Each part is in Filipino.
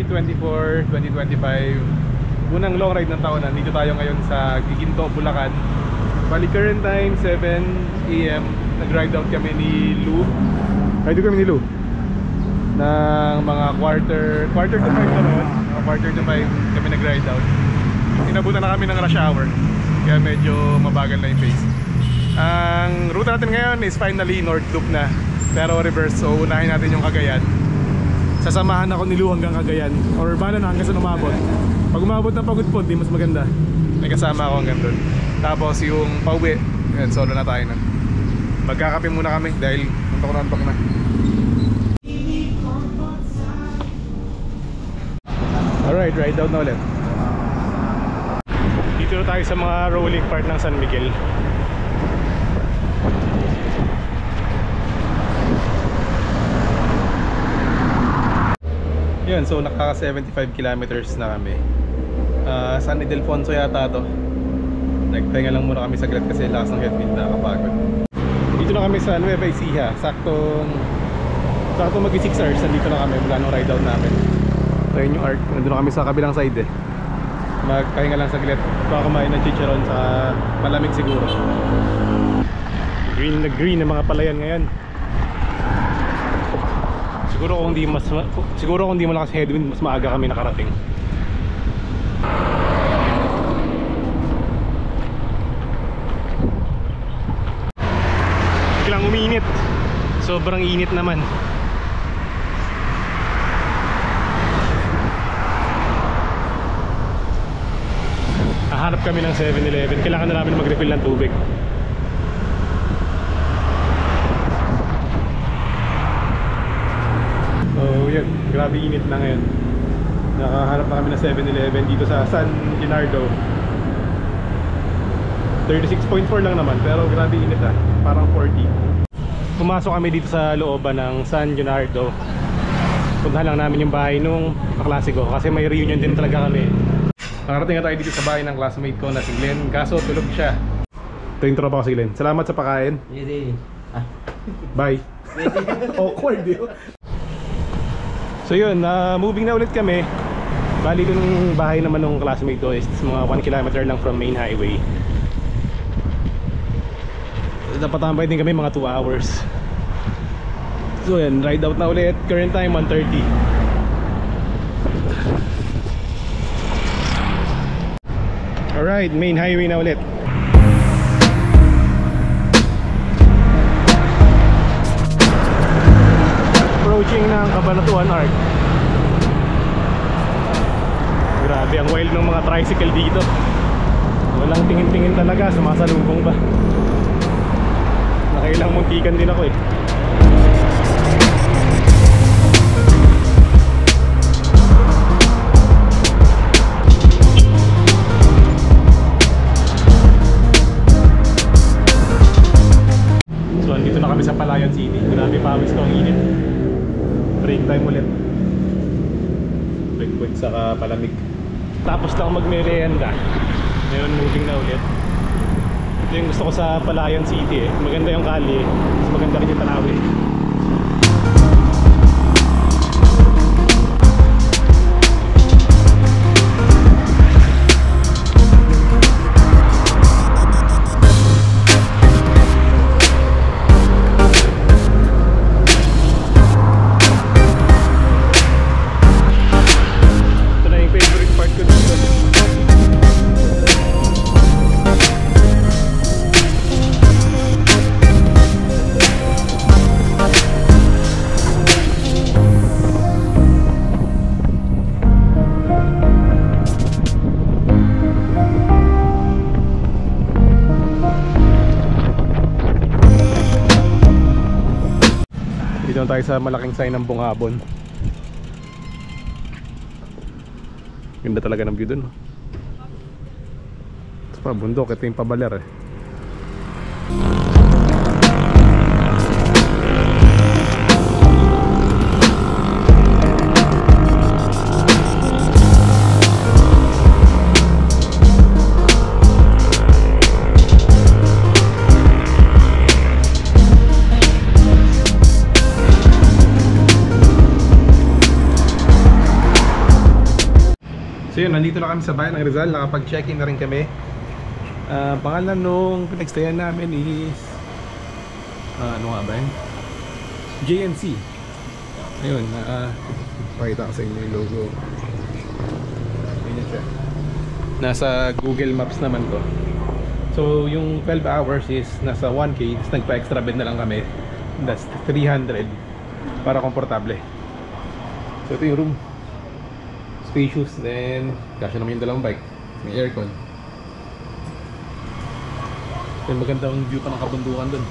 January 24, 2025. Unang long ride ng taon. Nandito tayo ngayon sa Giginto, Bulacan. Bali current time 7 AM. Nag-ride out kami ni Lou. Ride kami ni Lou ng mga quarter to 5 naman. Quarter to 5 kami nag-ride out. Inabutan na kami ng rush hour, kaya medyo mabagal na yung pace. Ang route natin ngayon is finally North Loop na, pero reverse. So unahin natin yung Cagayan. Sasamahan ako ni Lou hanggang Cagayan, or bala na hanggang sa umabot. Pag umabot na Pagod po, di mas maganda. May kasama ako hanggang doon. Tapos yung pauwi, yan, solo na tayo na. Magkakape muna kami dahil antok na. Alright, ride out na ulit. Dito na tayo sa mga rolling part ng San Miguel. Yun, so nakaka 75 kilometers na kami. San Ildefonso yata to. Nagpahinga lang muna kami saglit kasi lakas ng headwind, nakakapagod. Dito na kami sa Nueva Ecija. Sakto mag 6 hours nandito na kami mula nung ride out namin. So yun yung arc, nandun na kami sa kabilang side eh. Magpahinga lang saglit. Baka kumain ng chicharon sa malamig siguro. Green na green ng mga palayan ngayon. Siguro kung di malakas headwind, mas maaga kami nakarating. Biglang uminit. Sobrang init naman. Hahanap kami ng 7-Eleven. Kailangan na namin mag-refill ng tubig. So yun, grabe init na ngayon. Nakahanap na kami ng 7-Eleven dito sa San Leonardo. 36.4 lang naman, pero grabe init ah. Parang 40. Pumasok kami dito sa looban ng San Leonardo. Puntahan lang namin yung bahay nung kaklase ko kasi may reunion din talaga kami. Nakarating na tayo dito sa bahay ng classmate ko na si Glenn, kaso tulog siya. Ito yung tropa ko si Glenn. Salamat sa pakain. Bye. Awkward yun. So yun, moving na ulit kami. Bali ko ng bahay naman ng classmate ko is mga 1 kilometer lang from main highway. Dapat tambay din kami mga 2 hours. So yan, ride out na ulit. Current time 1:30. Alright, main highway na ulit. Approaching ng Cabanatuan Arc. Grabe ang wild ng mga tricycle dito. Walang tingin-tingin talaga, sumasalubong ba. Nakailang muntikan din ako eh. So andito na kami sa Palayan City. Grabe pawis ko, ang init. Break time ulit. Break sa palamig. Tapos lang magmerienda. Ngayon moving na ulit. Ito yung gusto ko sa Palayan City eh. Maganda yung kali, mas maganda rin yung tanawin. Dito tayo sa malaking sign ng Bungabon. Ganda talaga ng view dun. Ito pa bundok, ito yung Pabaler eh. nandito na kami sa bayan ng Rizal. Nakapag-check-in na rin kami. Pangalan nung pinagstayan namin is ano nga ba yun? JNC. Ayun, pakita ko sa inyo yung logo. Ayun siya. Nasa Google Maps naman to. So yung 12 hours is nasa 1K. Tapos nagpa-extra bed na lang kami. That's 300 para komportable. So ito yung room. Spacious, then kasya naman yung dalawang bike. May aircon. Then magandang view pa ng kabundukan dun.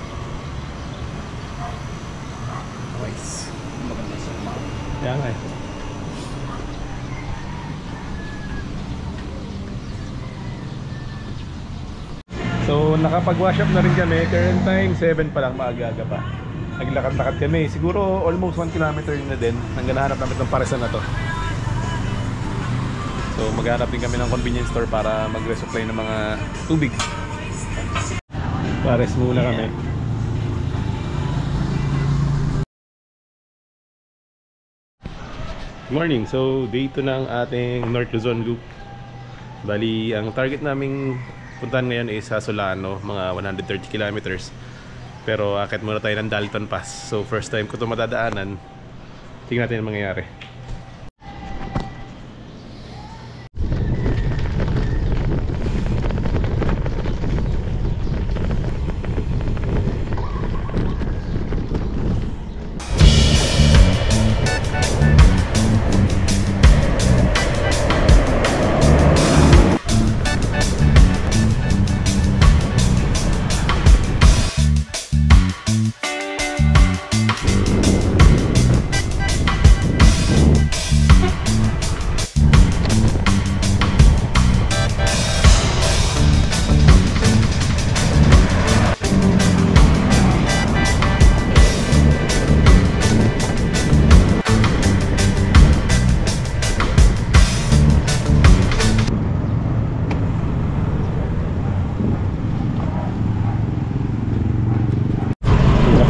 Nice. Maganda sa mga. Kaya nga eh. So nakapag-wash up na rin kami. Current time 7 pa lang, maaga-aga pa. Naglakad-lakad kami. Siguro almost 1 kilometer na din. Hanggang nahanap namin itong paresan na to. So maghanap din kami ng convenience store para mag-resupply ng mga tubig. Pares muna kami. Good morning. So day 2 ng ating North Luzon Loop. Bali ang target naming puntahan ngayon is sa Solano, mga 130 kilometers. Pero akit muna tayo ng Dalton Pass. So first time ko ito matadaanan. Tingnan natin ang mangyayari.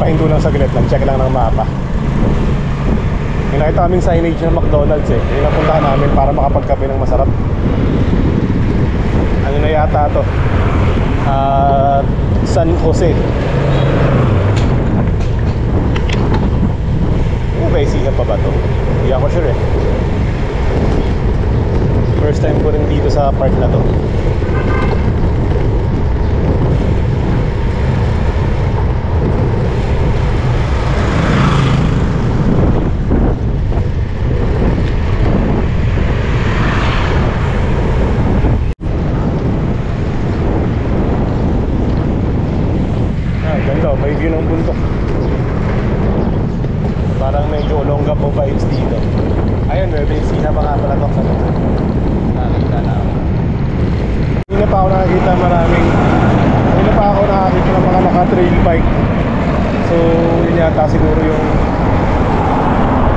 Pahinto lang saglit lang, check lang ng mapa. May nakita kaming signage ng McDonald's eh. Yung napuntahan namin para makapagkape ng masarap. Ano na yata to? San Jose. Okay, siya pa ba to? Hindi ako sure eh. First time ko rin dito sa park na to. May view ng bundok. Parang medyo Olonga po vibes dito. Ayun, Nueva pa nga pala ito sa nakakita na ako. Hindi na pa ako nakakita maraming. Hindi na pa ako nakakita ng mga naka-trail bike. So yun yata siguro yung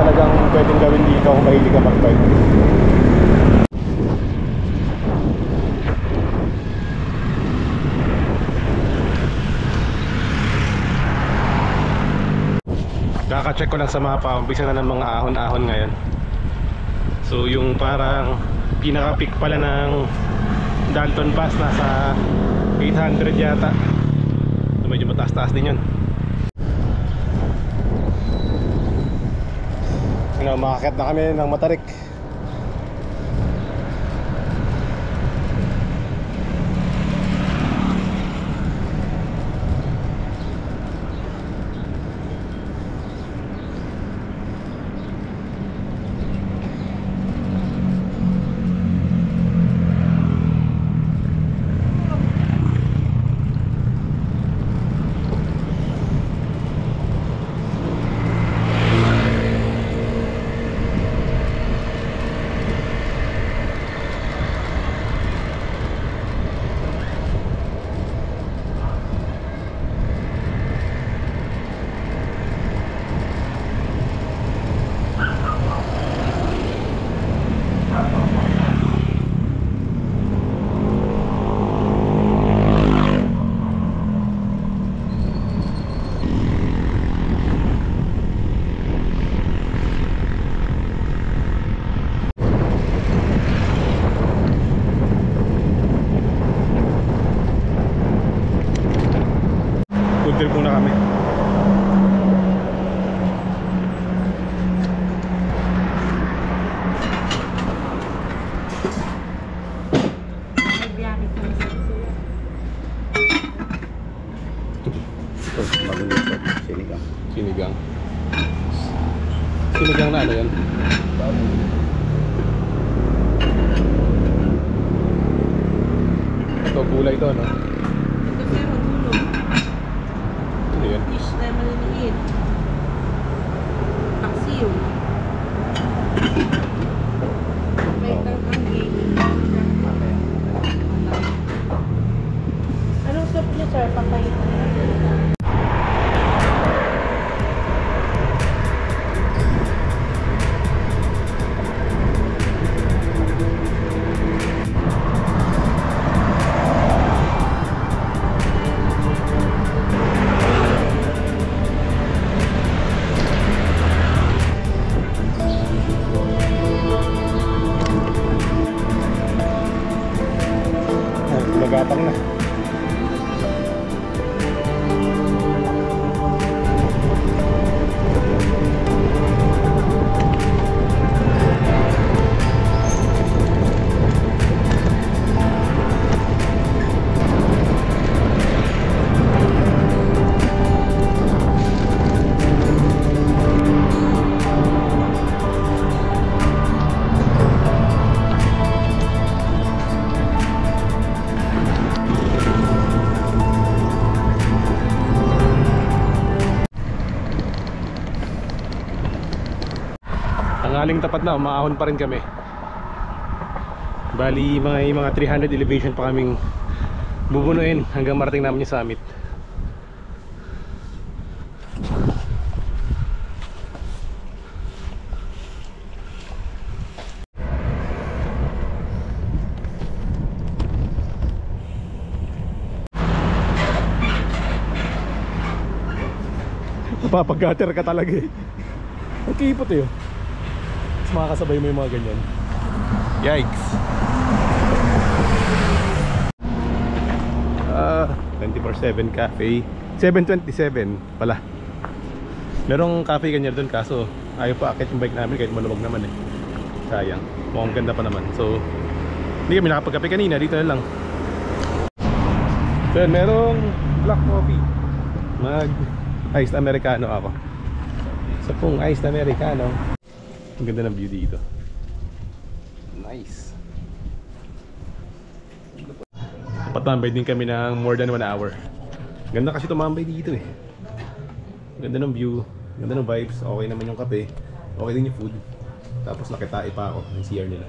talagang pwedeng gawin dito kung mahilig ka mag-bike. Kaka-check ko lang sa mapa, umpisa na ng mga ahon-ahon ngayon. So yung parang pinaka-peak pala ng Dalton Pass nasa 800 yata. So medyo mataas-taas din yun. Makakit na kami ng Matarik. muna kami. Sinigang. Sinigang. Sinigang na ano yan? Ito, gulay ito, no? Ito sir, matulog. Ano yan? Fish na maliliit. Paksiw. May tanghangin. Anong soup niyo sir? Papayita na. Magatang na. Tanghaling tapat na, umaahon pa rin kami. Bali mga 300 elevation pa kaming bubunuin hanggang marating namin yung summit. Papag-gutter ka talaga eh. Ang kipot eh. Mas makakasabay mo yung mga ganyan. Yikes. 24/7 cafe. 727 pala. Merong cafe ganyan doon kaso ayaw pa akit yung bike namin kahit maluwag naman eh. Sayang. Mukhang ganda pa naman. So hindi kami nakapagkape kanina. Dito na lang. So merong black coffee. Iced Americano ako. Sa pong iced Americano. Ang ganda ng view dito. Nice. Patambay din kami ng more than 1 hour. Ganda kasi tumambay dito eh. Ganda ng view. Ganda ng vibes. Okay naman yung kape. Okay din yung food. Tapos nakitai pa ako ng CR nila.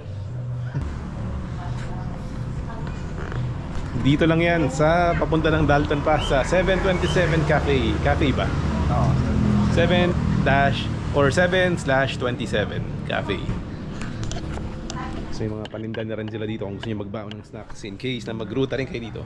Dito lang yan sa papunta ng Dalton pa sa 727 Cafe. Cafe ba? Oo. 7/27 Cafe. So yung mga paninda na rin sila dito kung gusto nyo magbaon ng snacks in case na magruta rin kayo dito.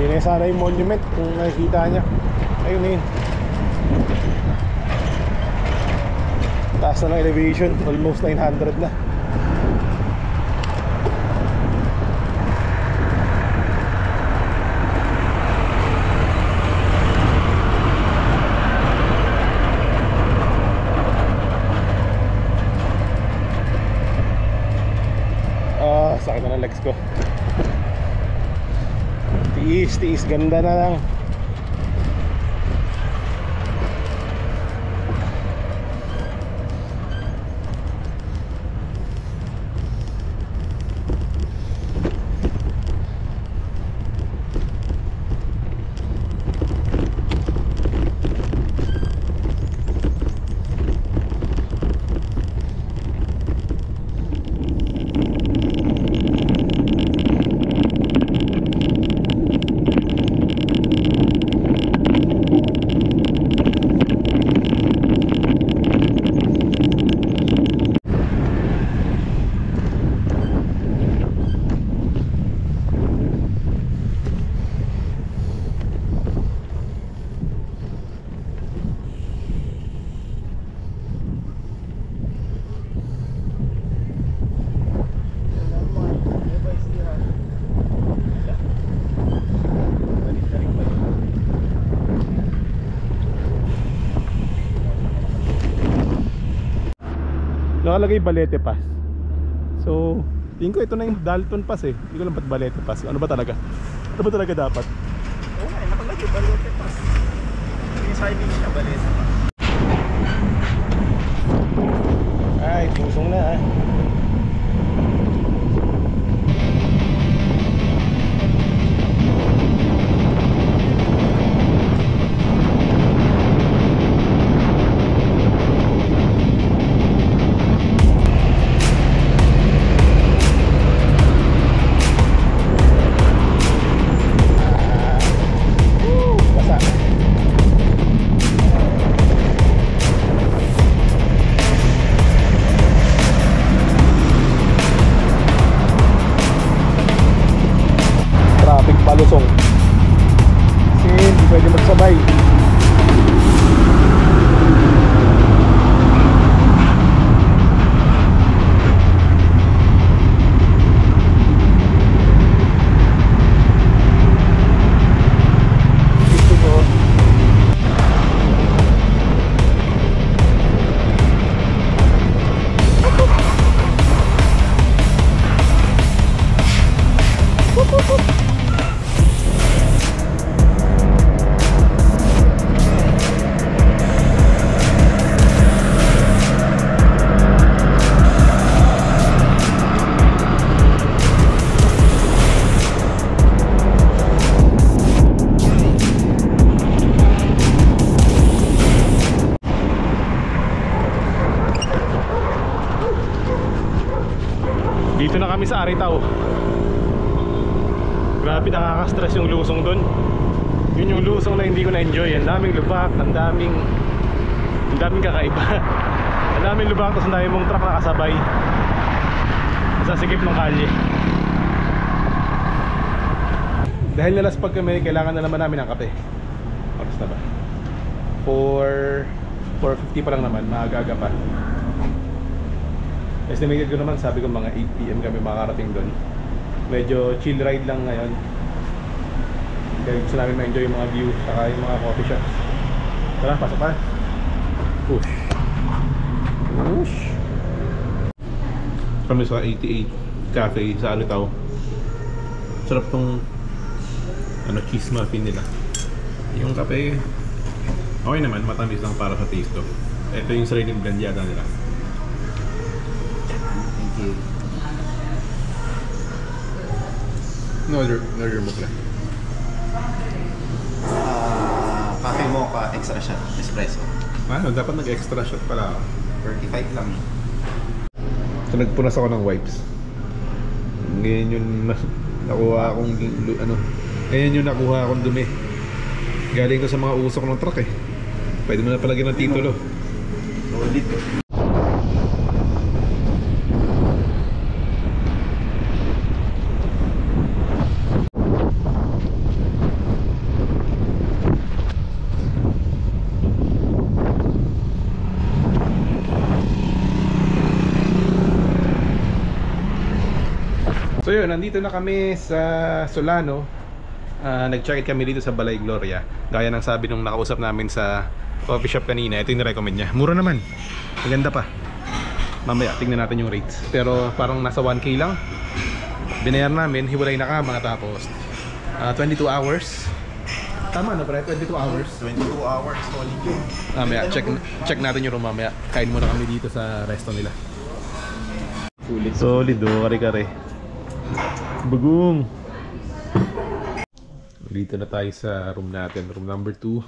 Yun sana yung monument kung nakikita nya. Ayun na yun. Taas na ng elevation. Almost 900 na. Sakit na ng legs ko. Tiis, ganda na lang. nakalagay Balete Pass. So, tingin ko ito na yung Dalton Pass eh. Hindi ko lang ba't Balete Pass. Ano ba talaga? Ano ba talaga dapat? Oo nga, nakalagay Balete Pass. Yung signing niya, Balete Pass. Ay, pusong na ah. Traffic palusong. Kasi hindi pwede magsabay. Gusto ko. Dito na kami sa Aritao. Grabe, nakaka-stress yung lusong doon. Yun yung lusong na hindi ko na-enjoy. Ang daming lubak, ang daming kakaiba. Ang daming lubak, tapos ang daming mong truck nakasabay sa sikip ng kalye. Dahil nalaspag kami, kailangan na naman namin ng kape. Oras na ba? 4:50 pa lang naman, maaga-aga pa. Estimated ko naman, sabi ko mga 8 PM kami makakarating doon. Medyo chill ride lang ngayon. Kaya gusto namin ma-enjoy yung mga view saka yung mga coffee shops. Tara, pasok pa. Push. Push. Kami sa 88 Cafe sa Aritao. Sarap tong cheese muffin nila. Yung kape okay naman, matamis lang para sa taste to. Ito yung sariling blend yata nila. No order mo pala. Coffee mocha, extra shot, espresso. Ano, dapat nag-extra shot pala ako. 35 lang. So nagpunas ako ng wipes. Ganyan yung nakuha akong ganyan yung nakuha akong dumi. Galing ko sa mga usok ng truck eh. Pwede mo na palagyan ng titulo. Solid. So yun, nandito na kami sa Solano. Nag-check kami dito sa Balay Gloria. Gaya ng sabi nung nakausap namin sa coffee shop kanina, ito yung recommend niya. Mura naman, maganda pa. Mamaya, tingnan natin yung rates. Pero parang nasa 1K lang. Binayar namin, hiwalay na kama. Tapos 22 hours. Tama na pre, 22 hours. 22 hours, solid yun. Mamaya, check natin yung room mamaya. Kain muna kami dito sa resto nila. Solid oh, kare-kare. Bagong. Dito na tayo sa room natin, room number 2.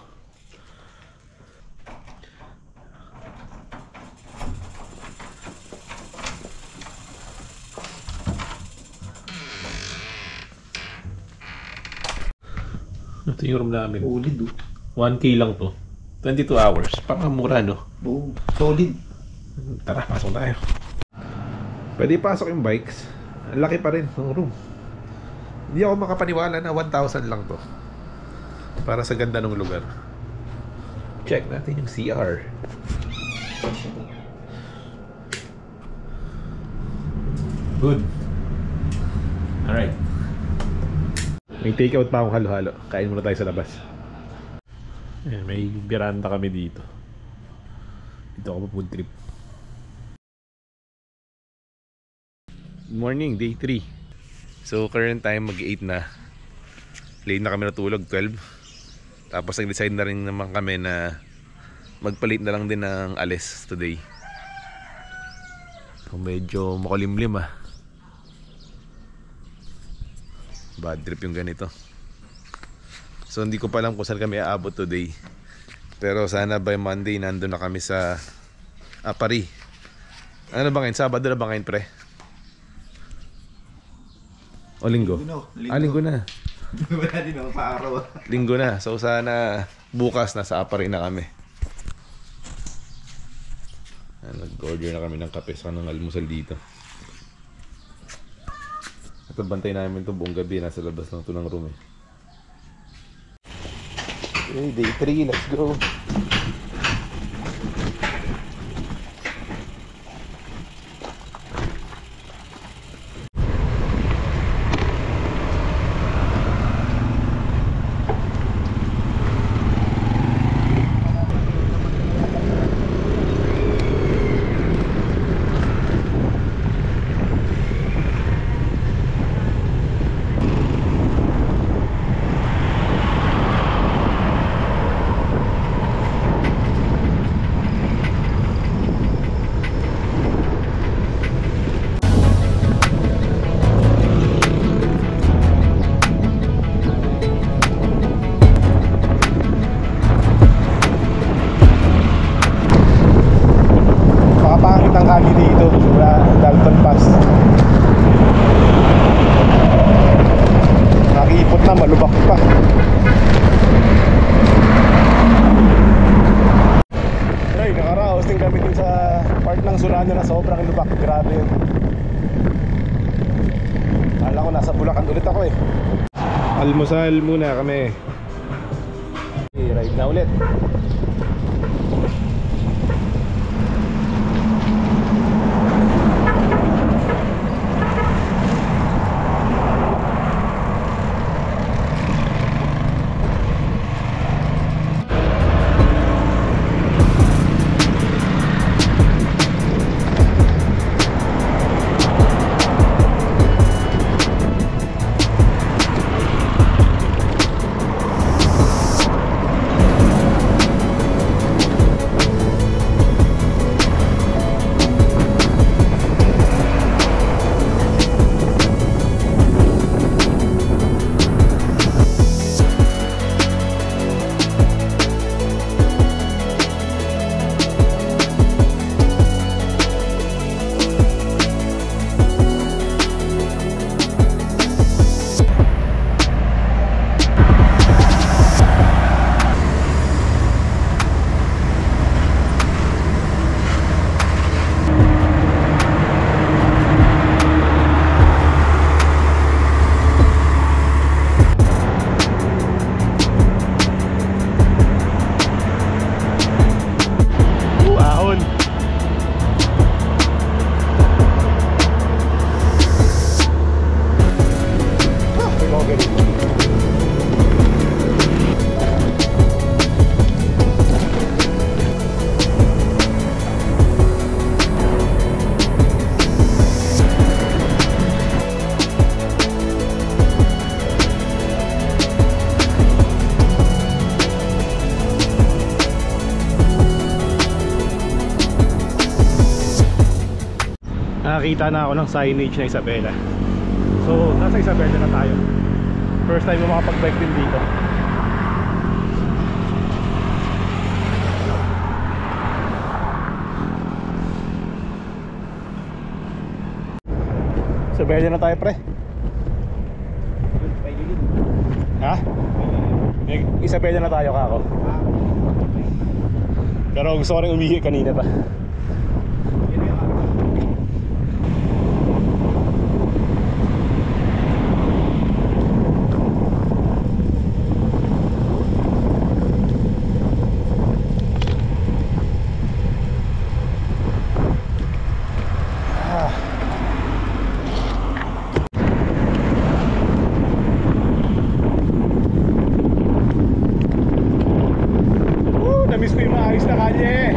Ito yung room namin. Solid oh. 1K lang to. 22 hours. Parang mura no? Oh, solid. Tara, pasok tayo. Pwede pasok yung bikes. Ang laki pa rin ng room. Hindi ako makapaniwala na 1,000 lang to para sa ganda ng lugar. Check natin yung CR. Good. Alright. May takeout pa akong halo-halo. Kain muna tayo sa labas. Ayan, may veranda kami dito. Dito ako pa food trip. Morning, day 3. So current time mag-8 na. Late na kami natulog, 12. Tapos nag-decide na rin naman kami na magpalit na lang din ng alis today. So medyo makulimlim bad trip yung ganito. So hindi ko pa alam kung saan kami aabot today. Pero sana by Monday nandun na kami sa Paris. Ano ba ngayon? Sabado na ba ngayon, pre? O linggo? Linggo na. Wala din ako pa-araw. Linggo na. So sana bukas nasa Paris na kami. Nag-order na kami ng kape sa ng almusal dito. Ito bantay namin ito buong gabi. Nasa labas lang ito ng room eh. Okay, day 3. Let's go. Makapangit ang kali dito sa Dalton Pass. Nakiipot na, malubak pa. Ay, nakaraos din kami din sa part ng Solano na sobrang lubak. Grabe yun. Kala ko nasa Bulacan ulit ako eh. Almusal muna kami. Okay, ride na ulit. Nakakita na ako ng signage na Isabela. So, nasa Isabela na tayo. First time mo makapag-bike din dito. Isabela na tayo, pre. Ha? Isabela na tayo, kako. Pero gusto ko rin umihi kanina pa. Namiss ko yung maayos na kalye.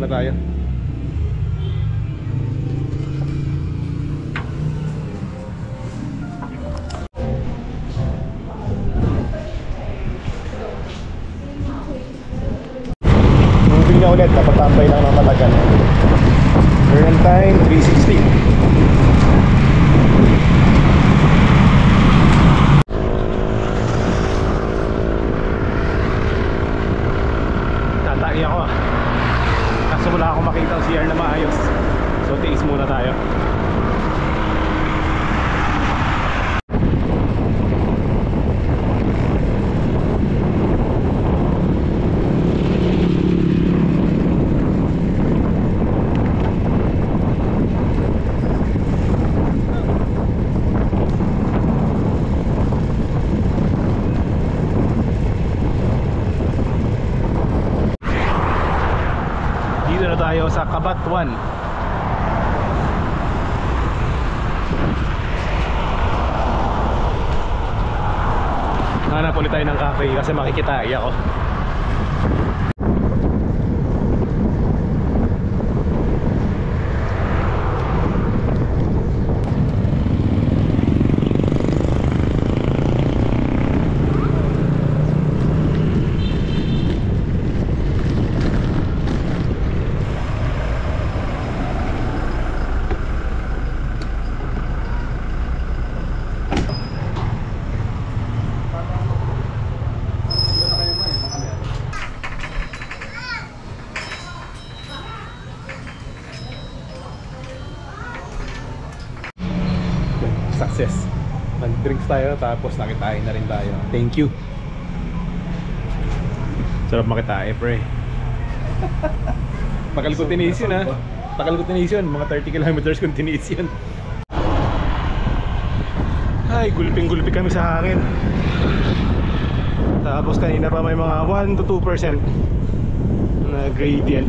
muna tayo. Moving na ulit, napatambay lang ng matagal. Current time 3:16. Tataki ako ah. Kaso wala akong makita ang CR na maayos. So tiis muna tayo. Tayo sa Kabatuan. Hanap ulit tayo ng cafe kasi makikitay ako. Success. Nag-drinks tayo tapos nakitain na rin tayo. Thank you. Sarap makitae, pre. Tagal ko tiniis yun ha. Tagal ko tiniis yun. Mga 30 kilometers kung tiniis yun. Ay, gulping-gulpi kami sa hangin. Tapos kanina pa may mga 1 to 2% na gradient.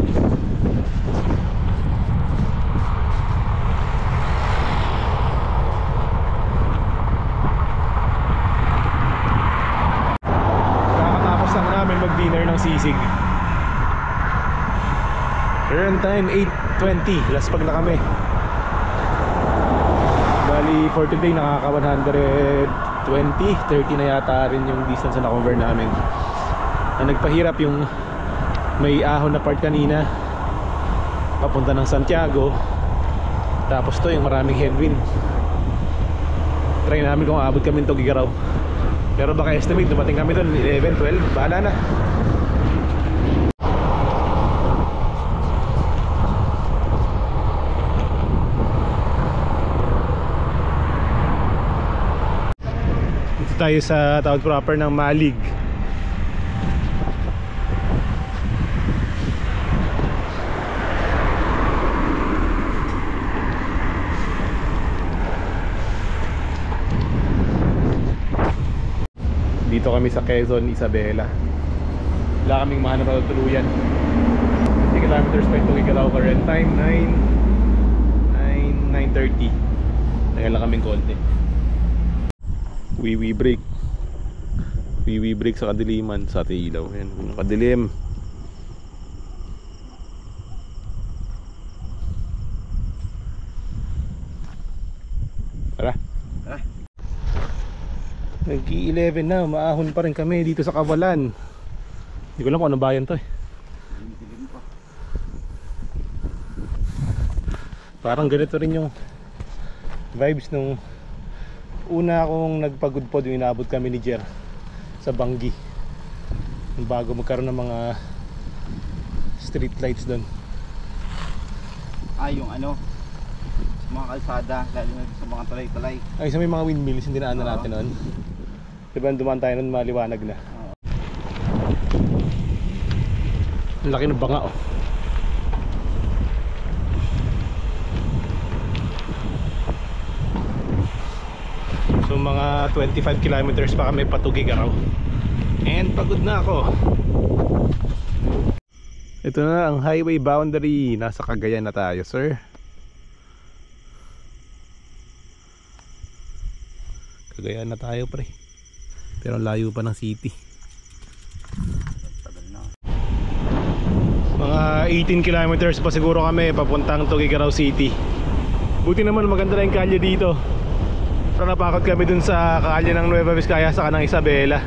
Mag-dinner ng sisig. Current time 8:20. Last pag na kami. Bali for today nakaka 120, 30 na yata rin yung distance na na-cover namin. Ang nagpahirap yung may ahon na part kanina papunta ng Santiago. Tapos to yung maraming headwind. Try namin kung aabot kami ng Tugigaraw. Pero baka estimate dumating kami doon 11, 12, bahala na. Dito tayo sa tawag proper ng Malig. Dito kami sa Quezon, Isabela. Wala kaming mahanap na tuluyan. 50 kilometers pa itong Igalaw. Current time 9:30. Nagala kaming konti. Wiwi break. Wiwi break sa kadiliman. Sa ilaw. Yan, kadilim. Tara. Nag-11 na, maahon pa rin kami dito sa Kawalan. Hindi ko alam kung anong bayan to eh. Parang ganito rin yung vibes nung una akong nagpagudpod, yung inaabot kami ni Jer sa Bangi. Bago magkaroon ng mga street lights doon. Yung ano, mga kalsada, lalo na sa mga talay-talay. Ay, sa may mga windmills, hindi na natin noon. Diba dumaan tayo nun, maliwanag na. Ang laki ng banga oh. So mga 25 kilometers pa kami Tugigaraw. And pagod na ako. Ito na ang highway boundary. Nasa Cagayan na tayo, sir. Cagayan na tayo, pre. Pero layo pa ng city. Mga 18 kilometers pa siguro kami papuntang Tuguegarao City. Buti naman maganda na yung kalye dito. Pero napakot kami dun sa kalye ng Nueva Vizcaya saka ng Isabela.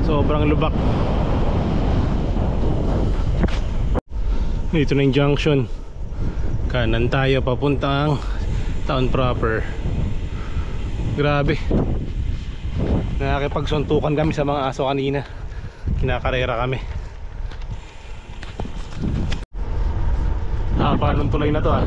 Sobrang lubak. Dito na yung junction. Kanan tayo papuntang town proper. Grabe. Nakakipagsuntukan kami sa mga aso kanina. Kinakarera kami. Paanong tulay na to ah.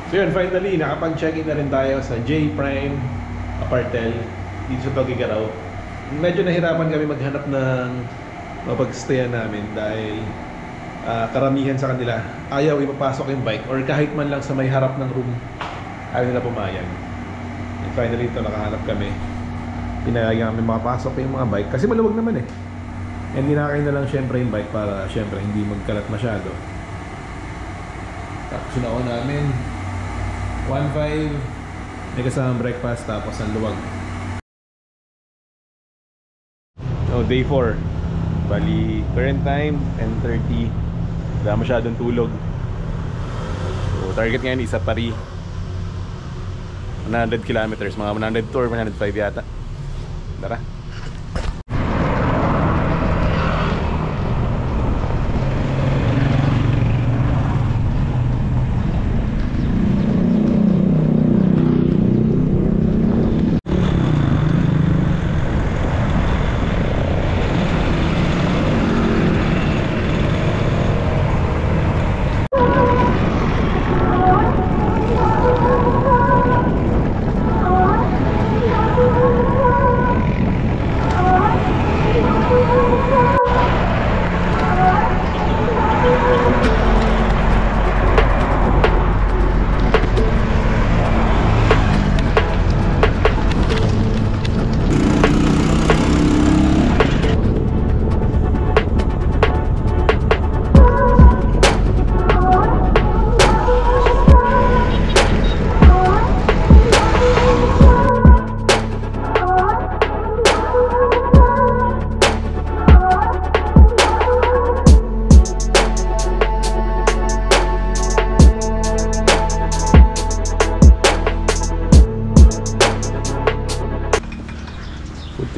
So yun, finally, nakapag-check-in na rin tayo sa J Prime Apartel dito sa Tuguegarao. Medyo nahirapan kami maghanap ng mapag-stayan namin dahil karamihan sa kanila ayaw ipapasok yung bike or kahit man lang sa may harap ng room ayaw nila pumayag. And finally, ito nakahanap kami. Pinayagan kami makapasok yung mga bike kasi maluwag naman eh. And dinakay na lang syempre yung bike para syempre hindi magkalat masyado. Tapos sinaon namin 1.5, may kasamang breakfast tapos ang luwag. So day 4, bali current time 10:30, wala masyadong tulog. So target ngayon isa Paris, 100 kilometers, mga 102 or 105 yata. Tara.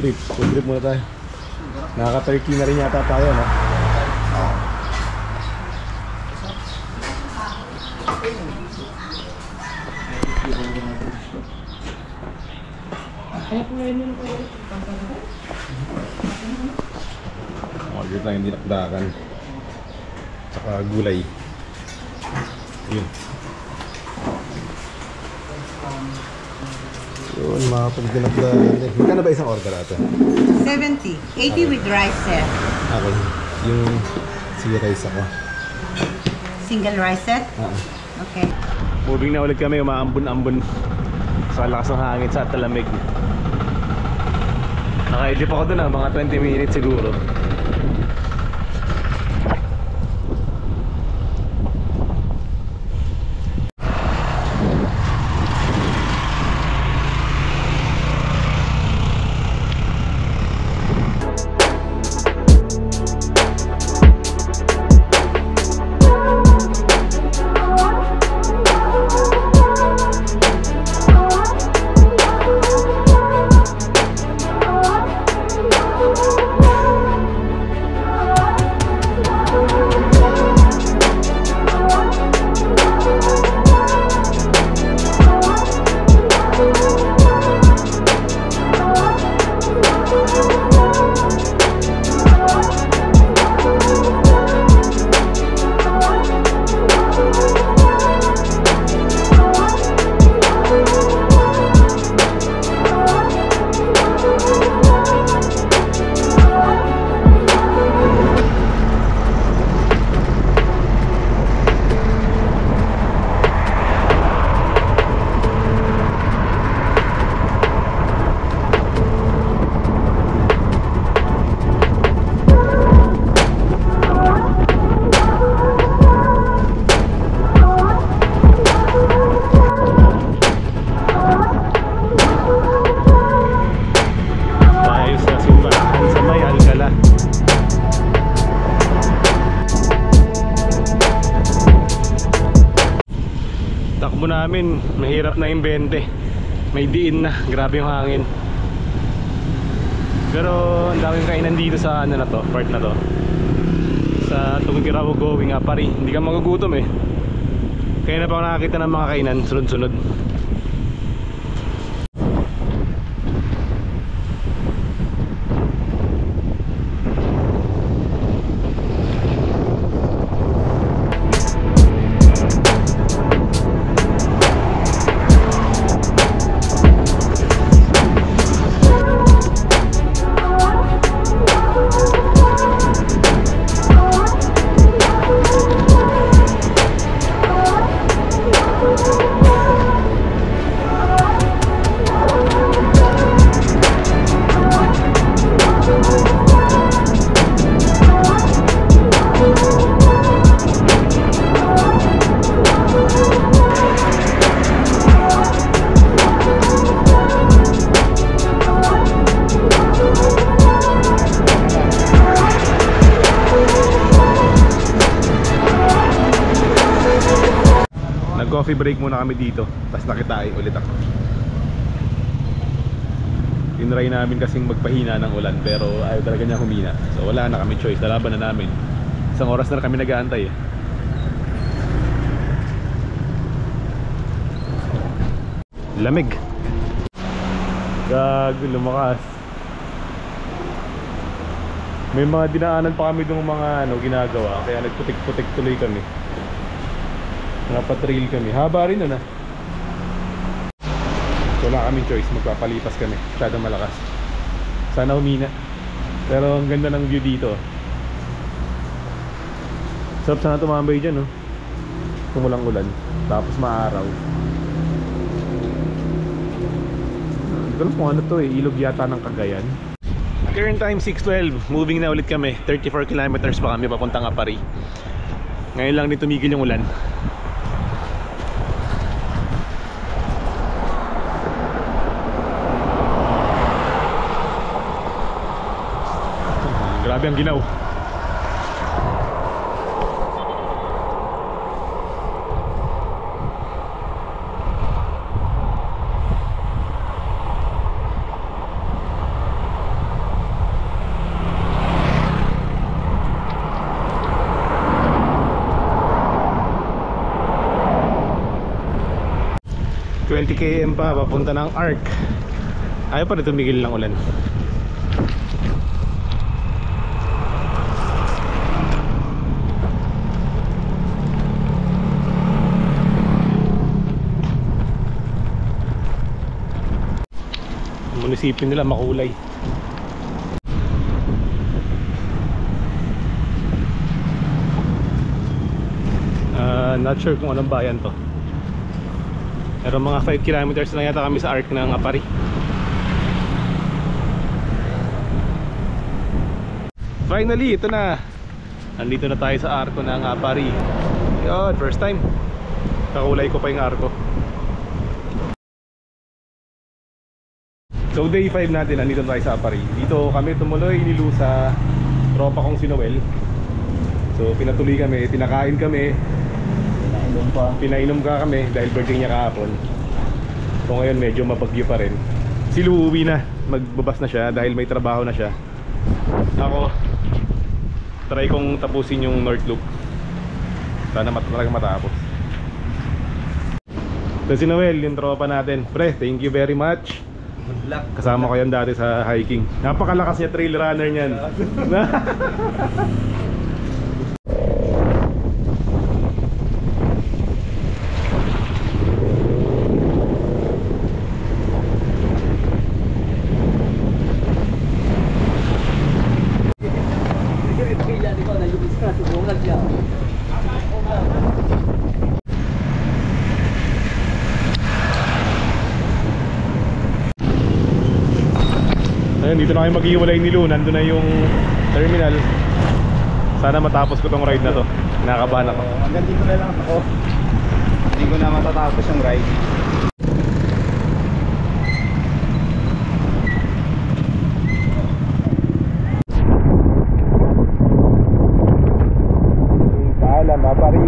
Food trip muna tayo. Nakaka-30 na rin yata tayo, no? Order tayo yung dinakdakan saka gulay. Yun. Yun, mga pagdinakdakan. Magkano ba isang order natin? 70. 80 with rice, sir. Okay. Yung si rice ako. Single rice set? Okay. Moving na ulit kami, umaambon-ambon sa lakas ng hangin sa talamig. Nakaidip ako dun mga 20 minutes siguro. namin, mahirap na yung 20. May diin na, grabe yung hangin. Pero ang daming kainan dito sa ano na to, part na to. Sa Tugigaraw going Apari, hindi ka magugutom eh. Kaya na pa ako nakakita ng mga kainan sunod-sunod. Coffee break muna kami dito, tapos nakitain ulit ako. Tinry namin kasing magpahina ng ulan, pero ayaw talaga niya humina. So wala na kami choice, lalaban na namin. Isang oras na kami nag-aantay eh. Lamig. Gago, lumakas. May mga dinaanan pa kami ng mga ginagawa, kaya nagputik-putik tuloy kami. Napatrail kami, haba rin nun ah. So wala kaming choice, magpapalipas kami. Masyadong malakas. Sana humina. Pero ang ganda ng view dito. Sarap sana tumambay dyan, no? Kung walang ulan, tapos maaraw. Hindi ko alam kung ano to eh, ilog yata ng Cagayan. Current time 6:12, moving na ulit kami. 34 kilometers pa kami papuntang Apari. Ngayon lang din tumigil yung ulan. Grabe ang ginaw. km pa papunta ng Arc. Ayaw pa rin tumigil ng ulan. Munisipyo nila makulay. Not sure kung anong bayan to, pero mga 5 kilometers lang yata kami sa Arc ng Apari. Finally, ito na. Nandito na tayo sa Arco ng Apari. Yun, first time. Kakulay ko pa yung Arco. So day 5 natin, nandito tayo sa Apari. Dito kami tumuloy nilo sa tropa kong si Noel. So pinatuloy kami, pinakain kami, pinainom ka kami dahil birthday niya kahapon. So ngayon medyo mabagyo pa rin. Si Lou uwi na, magbabas na siya dahil may trabaho na siya. Ako try kong tapusin yung North Loop. Sana talagang matapos. So si Noel, yung tropa natin. Pre, thank you very much. Kasama ko yan dati sa hiking. Napakalakas niya, trail runner niyan. Ayun, dito na kayo maghiwalay ni Lou. Nandun na yung terminal. Sana matapos ko tong ride na to. Nakakabahan ako. Hanggang dito na lang ako. Hindi ko na matatapos yung ride. Paalam, Apari.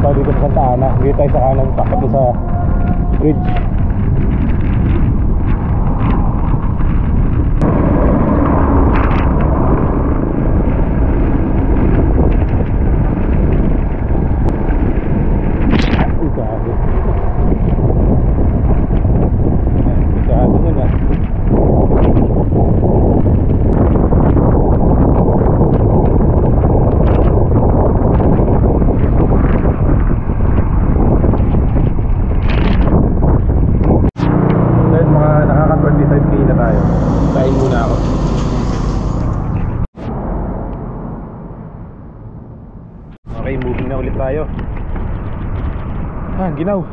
tayo dito sa Santa Ana. Dito tayo sa kanan, takot sa bridge. Okay, moving na ulit tayo. Ginaw.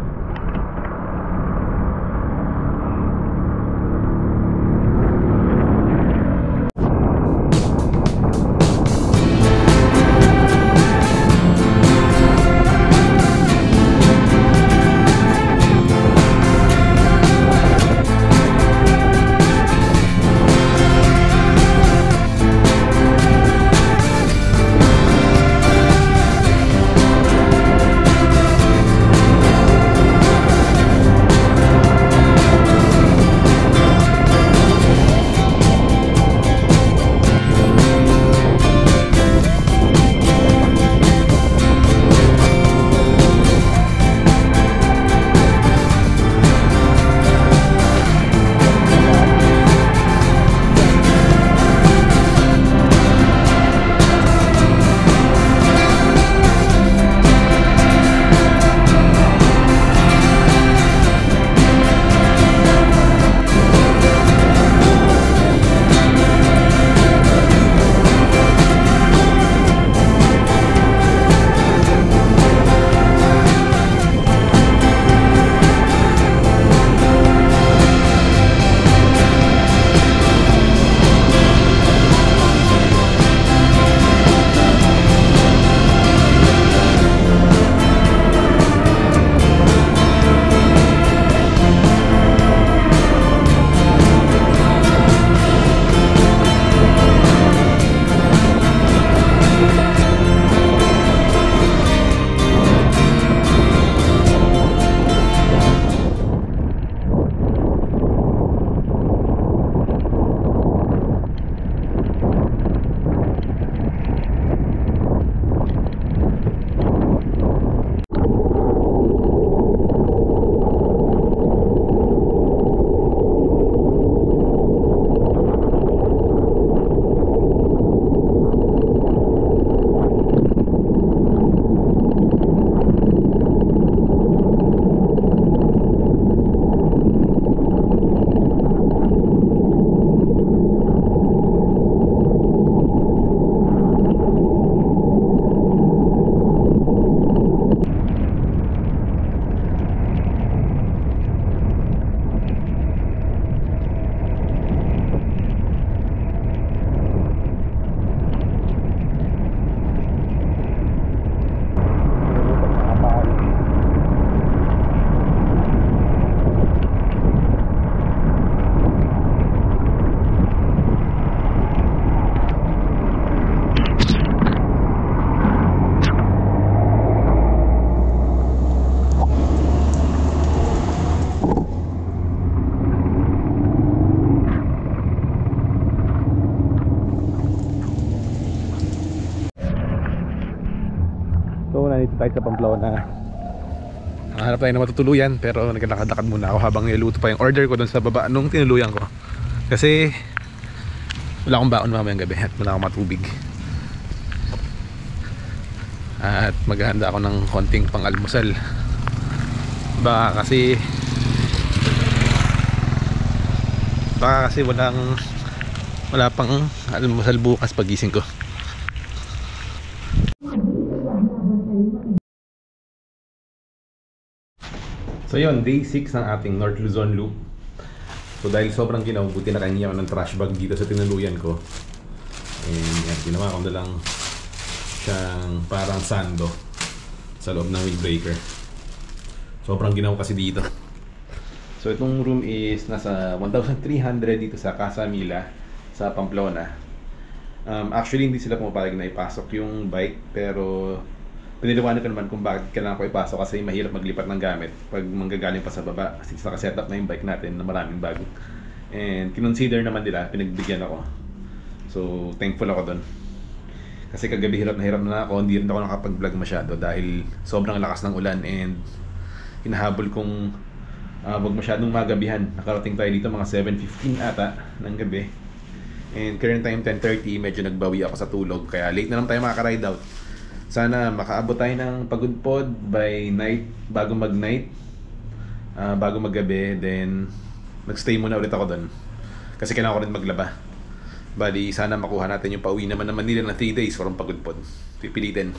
So nandito tayo sa Pamplona. Hanap tayo na matutuluyan, pero naglalakad-lakad muna ako habang niluto pa yung order ko doon sa baba nung tinuluyan ko. Kasi wala akong baon mamayang gabi at wala akong matubig. At maghahanda ako ng konting pang-almusal. Baka kasi wala pang almusal bukas pagising ko. So yun, day 6 ng ating North Luzon Loop. So dahil sobrang ginaw, buti na kanya ng trash bag dito sa tinuluyan ko. And yan, ginawa ko na lang siyang parang sando sa loob ng windbreaker. Sobrang ginaw kasi dito. So itong room is nasa 1,300 dito sa Casa Mila sa Pamplona. Actually hindi sila pumapayag na ipasok yung bike, pero piniliwanag ko naman kung bakit kailangan ko ipasok kasi mahirap maglipat ng gamit pag manggagaling pa sa baba kasi naka-setup na yung bike natin na maraming bago. And kinonsider naman nila, pinagbigyan ako. So thankful ako doon. Kasi kagabi hirap na ako, hindi rin ako nakapag-vlog masyado dahil sobrang lakas ng ulan and hinahabol kong wag masyadong magabihan. Nakarating tayo dito mga 7:15 ata ng gabi. And current time 10:30, medyo nagbawi ako sa tulog kaya late na lang tayo makaka-ride out. Sana makaabot tayo ng Pagudpod by night, bago mag-night, bago maggabi, then magstay muna ulit ako doon. Kasi kailangan ko rin maglaba. Bali, sana makuha natin yung pauwi naman nila na 3 days from Pagudpod. Pipilitin.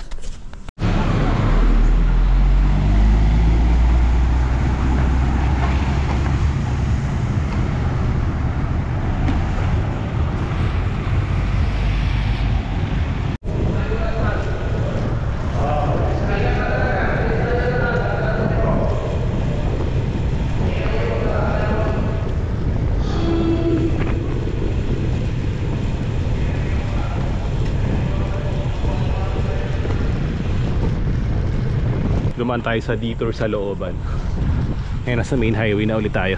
Dumaan tayo sa detour sa looban. Ngayon nasa main highway na ulit tayo.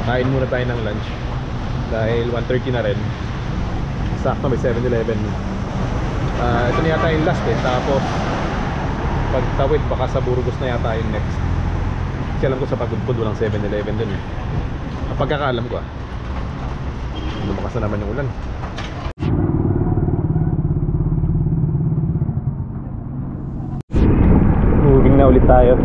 Kain muna tayo ng lunch dahil 1:30 na rin. Sakto may 7-Eleven. Ito na yata yung last tapos pagtawid baka sa Burgos na yata yung next. Kasi alam ko sa Pagudpod walang 7-Eleven dun pagkakaalam ko lumakas na naman yung ulan. Moving na ulit tayo.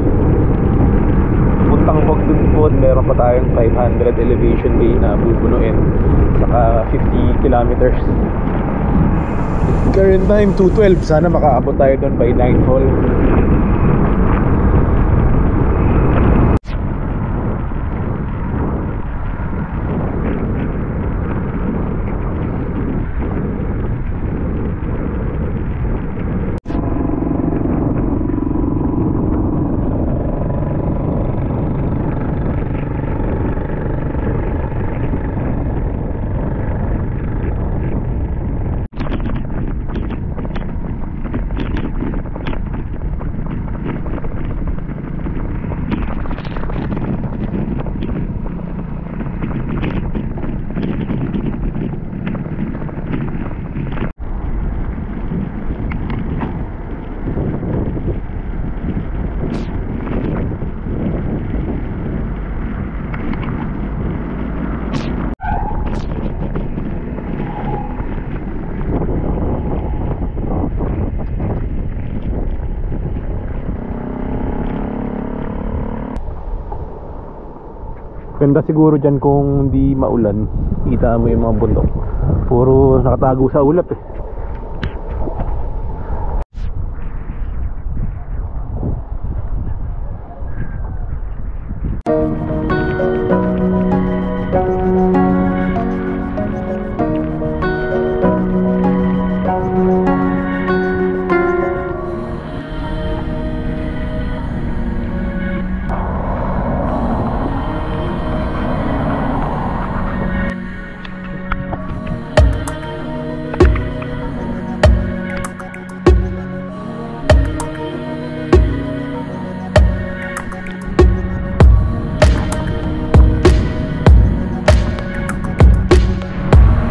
Tangpog Food, meron pa tayong 500 elevation bay na bubunuin, saka 50 kilometers. Current time 2:12, sana makaabot tayo doon by nightfall. Ganda siguro dyan kung hindi maulan. Kita mo yung mga bundok, puro nakatago sa ulap eh.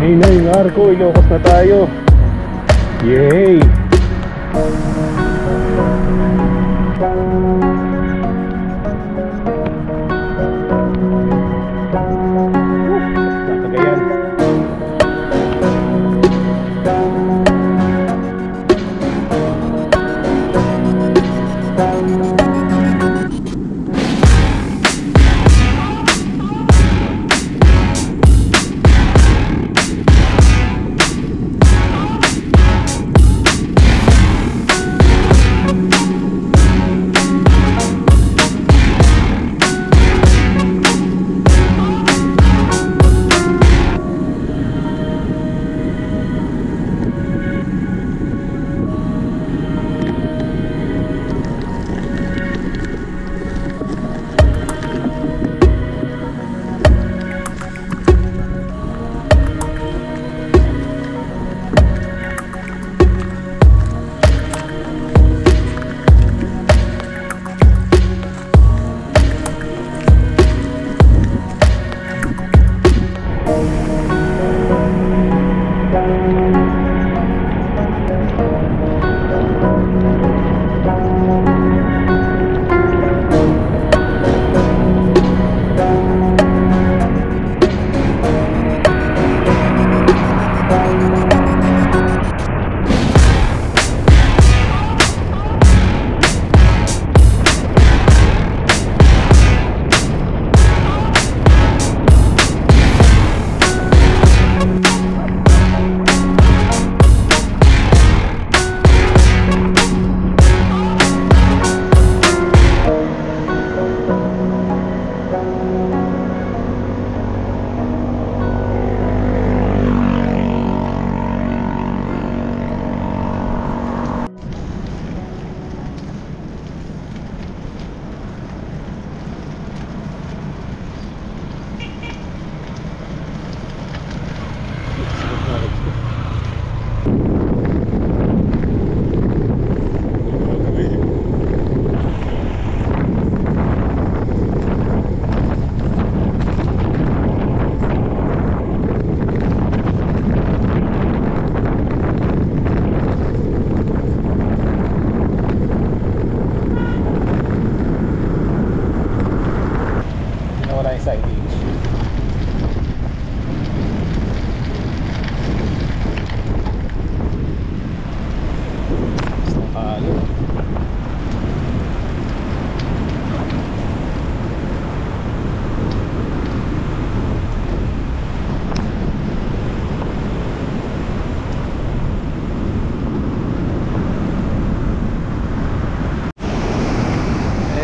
Hey na yung arko, Ilocos na tayo. Yay! Nakagayan.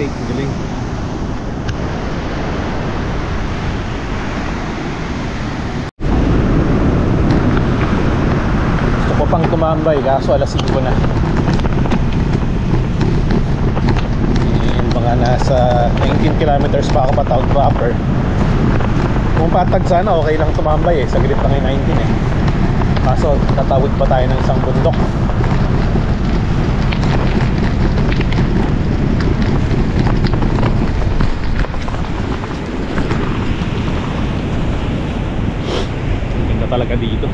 8. Galing. Gusto ko pang tumambay kaso alas 5 na. Mga nasa 19 kilometers pa ako pa town proper. Kung patag sana okay lang tumambay eh. Saglit lang yung 19 eh. Kaso tatawid pa tayo ng isang bundok. Ganda talaga dito.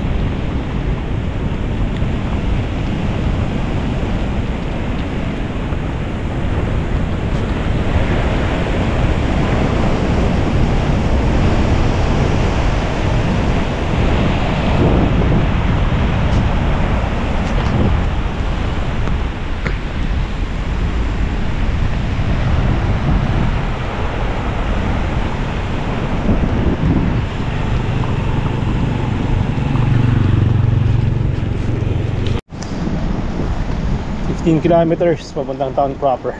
Kilometers papuntang town proper.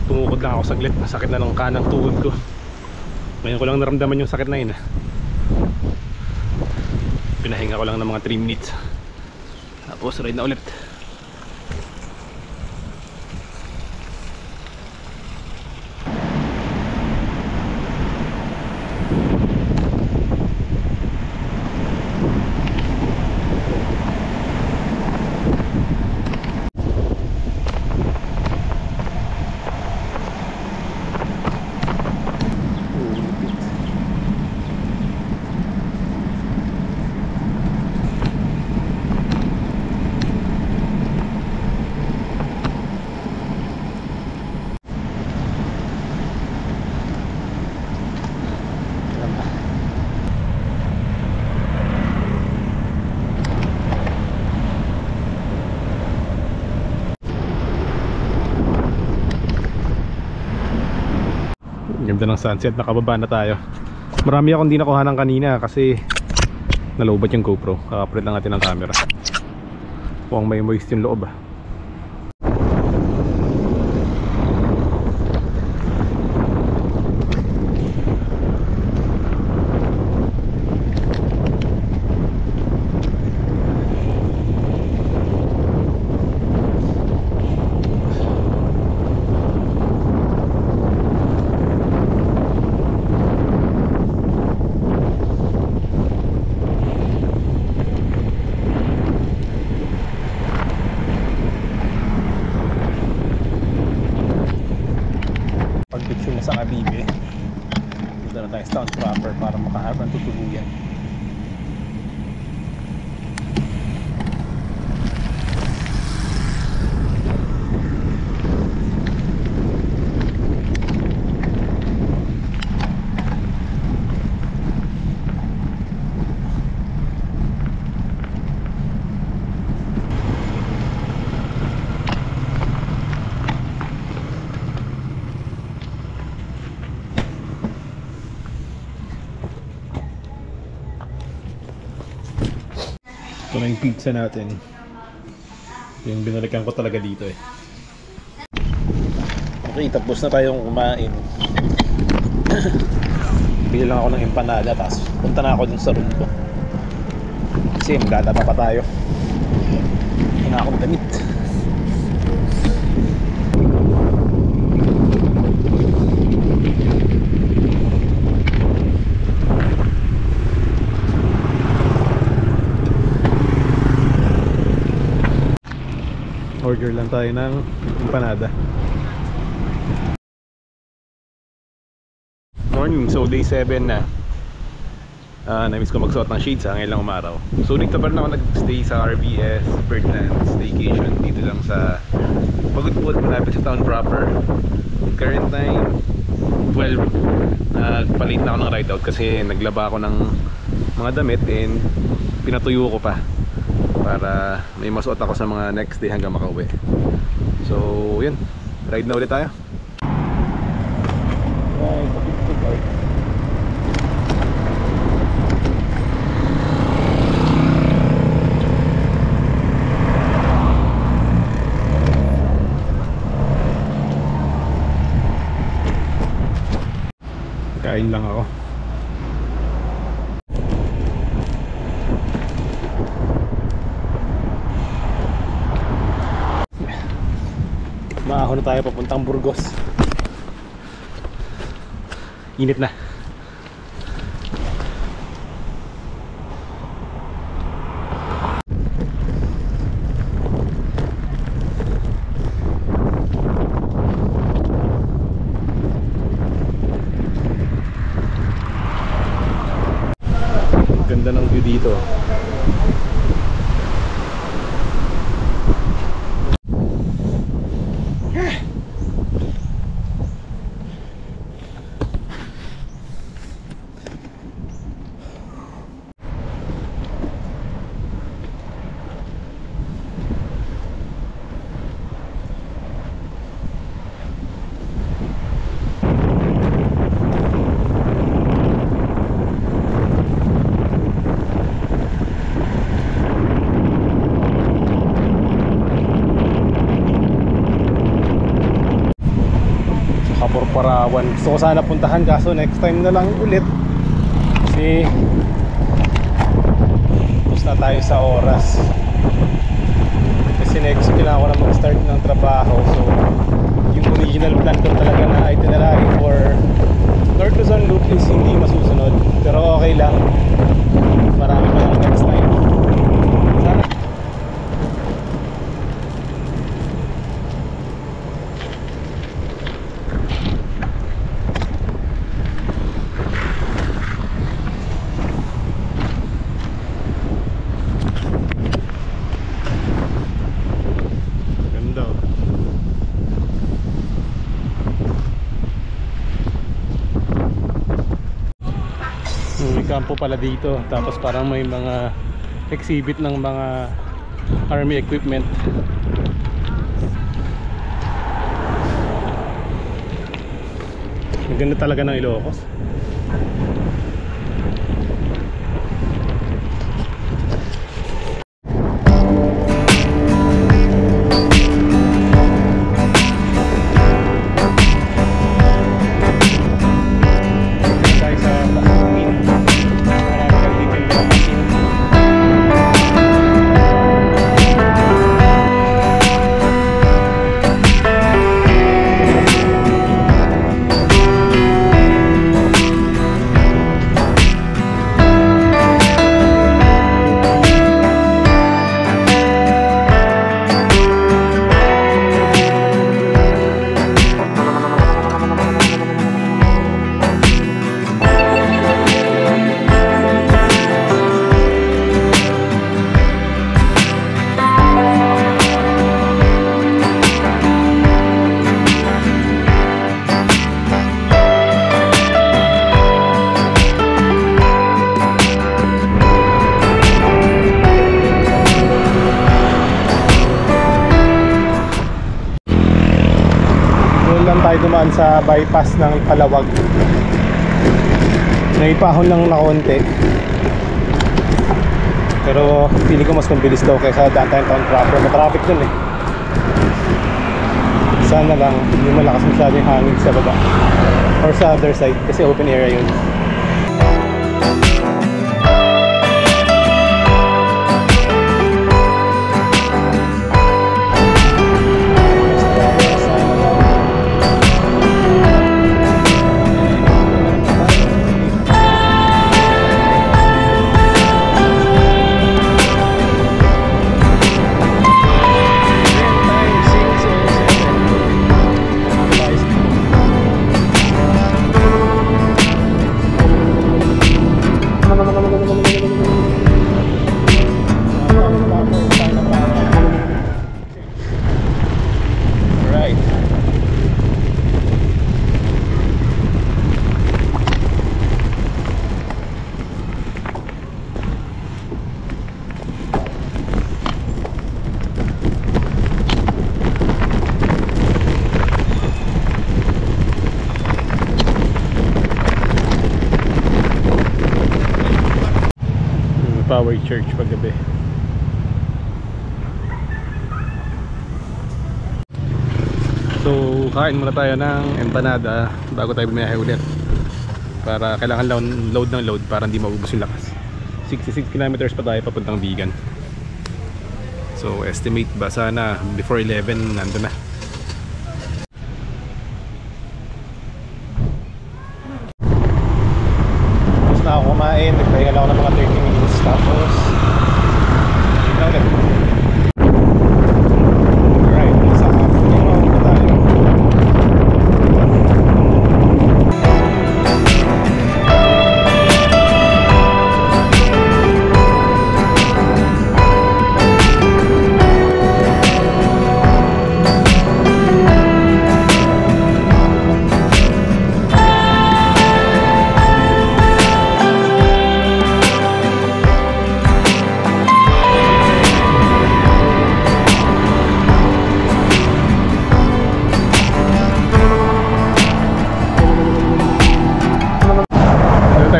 Tumukod lang ako saglit, masakit na ng kanang tuhod ko. Ngayon ko lang naramdaman yung sakit na yun. Pinahinga ko lang ng mga 3 minutes. Tapos ride na ulit. Ganda ng sunset, nakababa na tayo. Marami akong di nakuha ng kanina kasi nalobat yung GoPro. Kakaprint lang natin ng camera. Mukhang may moist yung loob. Pag-picture na sa Kabibe, dito na tayo sa town proper para makaharap ng tutuluyan. Ito na yung pizza natin. Yung binalikan ko talaga dito eh. Okay, tapos na tayong kumain. Bili lang ako ng empanada, tapos punta na ako dun sa room ko. Kasi maglalaba pa tayo. Ito na akong damit. Order lang tayo ng empanada. Morning, so day 7 na. Na-miss ko magsuot ng shades ngayon lang umaraw. So dito pa rin ako nag-stay sa RBS Birdland Staycation dito lang sa Pagudpud, malapit sa town proper. Current time 12. Nagpalit na ako ng ride out kasi naglaba ako ng mga damit and pinatuyo ko pa. para may masuot ako sa mga next day hanggang makauwi. So yun, ride na ulit tayo. Kain lang ako. Maahon na tayo papuntang Burgos. Init na. Ganda ng view dito. Parawan. Gusto ko sana puntahan kaso next time na lang ulit kasi tapos na tayo sa oras, kasi next week kailangan ko na mag-start ng trabaho. So yung original plan ko talaga na itinerary for North Luzon Loop is hindi masusunod, pero okay lang, marami pa lang next time. Sana. May kampo pala dito, tapos parang may mga exhibit ng mga army equipment. Ang ganda talaga ng Ilocos. Tayo dumaan sa bypass ng Palawag. Naipahon lang na konti, pero feeling ko mas mabilis daw kaysa downtown town proper. Matraffic dun eh. Sana lang hindi malakas masyado yung hangin sa baba or sa other side kasi open area yun. Flower Church paggabi. So kain muna tayo ng empanada bago tayo bumiyahe ulit, para kailangan load ng load para hindi maubos yung lakas. 66 kilometers pa tayo papuntang Vigan. So estimate ba sana before 11 nandun na. Tapos na ako kumain, nagpahinga lang ako ng mga 30 minutes. Tapos ito ulit. Alright, nasa afternoon na tayo.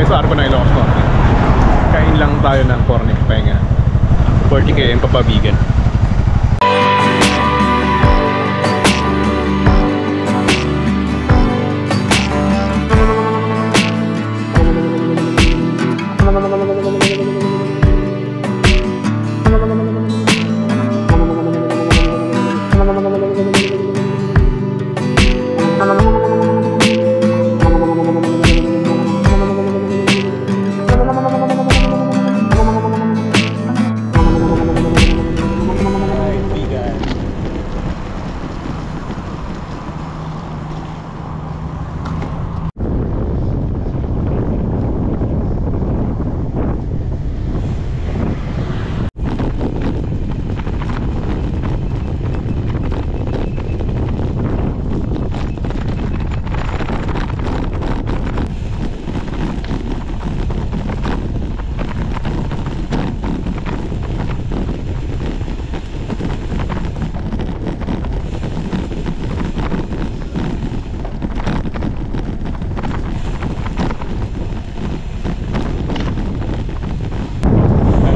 Sa Arco na Ilocos Norte. Kain lang tayo ng cornic pahinga. 40 km papabigan.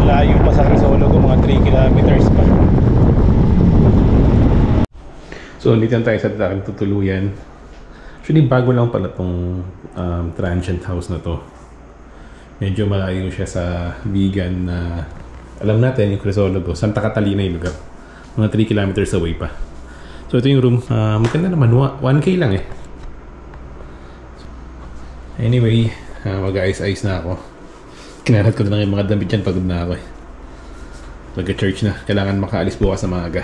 Layo pa sa Crisologo, mga 3 kilometers pa. So ulit yan tayo sa aking tutuluyan. Actually bago lang pala tong transient house na to. Medyo malayo siya sa Vigan na alam natin yung Crisologo, Santa Catalina yung lugar. Mga 3 kilometers away pa. So ito yung room. Maganda naman, 1K lang eh. Anyway, mag-ice na ako. Kinalat ko na lang yung mga damit dyan, pagod na ako eh. Nag-church na. Kailangan makaalis bukas sa maaga.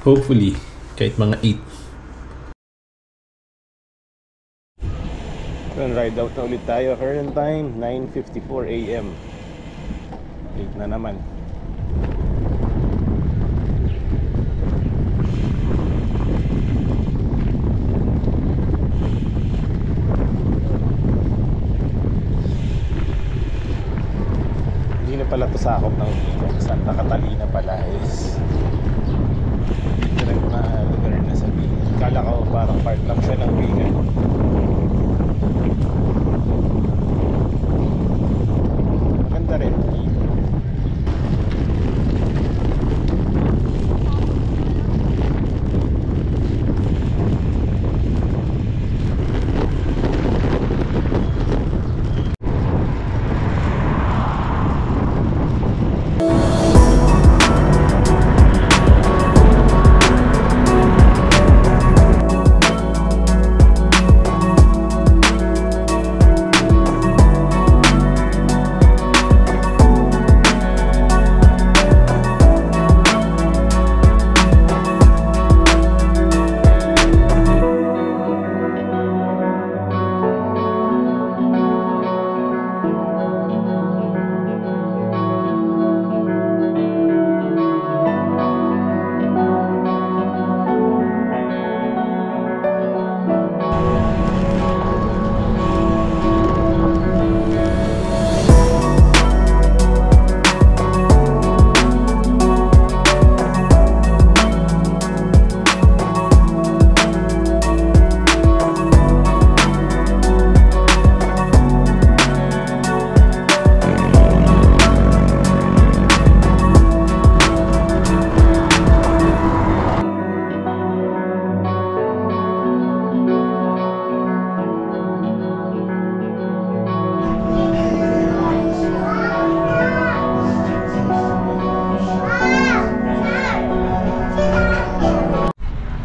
Hopefully, kahit mga 8. Then ride out na ulit tayo. Current time, 9:54 AM. Late na naman. Hindi na pala ito sakop ng Vigan. Santa Catalina pala is direct na lugar na sa Vigan. Kala ko parang part lang siya ng Vigan. Maganda rin.